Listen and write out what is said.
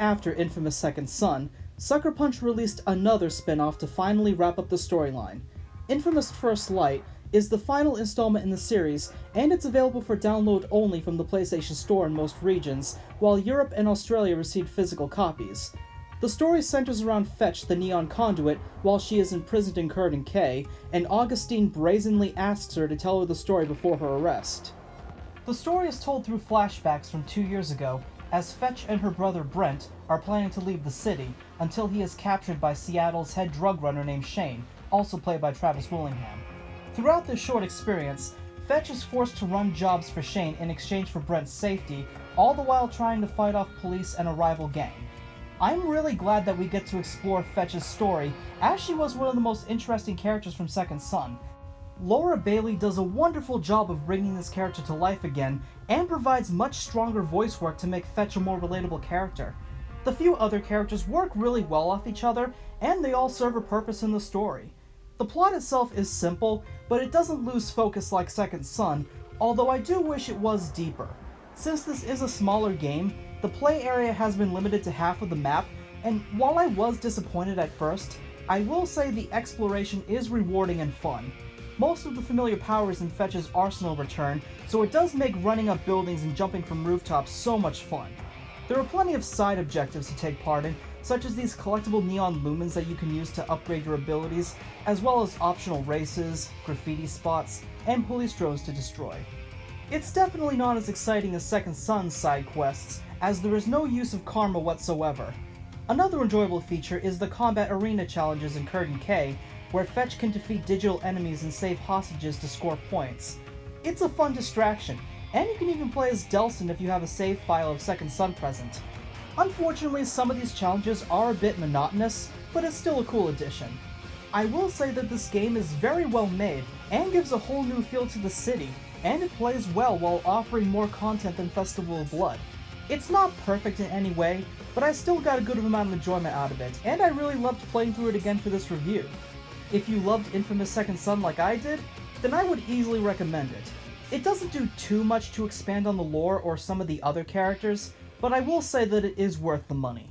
after Infamous Second Son, Sucker Punch released another spin-off to finally wrap up the storyline. Infamous First Light is the final installment in the series, and it's available for download only from the PlayStation Store in most regions, while Europe and Australia received physical copies. The story centers around Fetch, the Neon Conduit, while she is imprisoned in Curdon Cay, and Augustine brazenly asks her to tell her the story before her arrest. The story is told through flashbacks from 2 years ago, as Fetch and her brother Brent are planning to leave the city, until he is captured by Seattle's head drug runner named Shane, also played by Travis Willingham. Throughout this short experience, Fetch is forced to run jobs for Shane in exchange for Brent's safety, all the while trying to fight off police and a rival gang. I'm really glad that we get to explore Fetch's story, as she was one of the most interesting characters from Second Son. Laura Bailey does a wonderful job of bringing this character to life again, and provides much stronger voice work to make Fetch a more relatable character. The few other characters work really well off each other, and they all serve a purpose in the story. The plot itself is simple, but it doesn't lose focus like Second Son, although I do wish it was deeper. Since this is a smaller game, the play area has been limited to half of the map, and while I was disappointed at first, I will say the exploration is rewarding and fun. Most of the familiar powers in Fetch's arsenal return, so it does make running up buildings and jumping from rooftops so much fun. There are plenty of side objectives to take part in, such as these collectible neon lumens that you can use to upgrade your abilities, as well as optional races, graffiti spots, and police drones to destroy. It's definitely not as exciting as Second Son's side quests, as there is no use of karma whatsoever. Another enjoyable feature is the combat arena challenges in Curdon Cay, where Fetch can defeat digital enemies and save hostages to score points. It's a fun distraction, and you can even play as Delsin if you have a save file of Second Son present. Unfortunately, some of these challenges are a bit monotonous, but it's still a cool addition. I will say that this game is very well made, and gives a whole new feel to the city, and it plays well while offering more content than Festival of Blood. It's not perfect in any way, but I still got a good amount of enjoyment out of it, and I really loved playing through it again for this review. If you loved Infamous Second Son like I did, then I would easily recommend it. It doesn't do too much to expand on the lore or some of the other characters, but I will say that it is worth the money.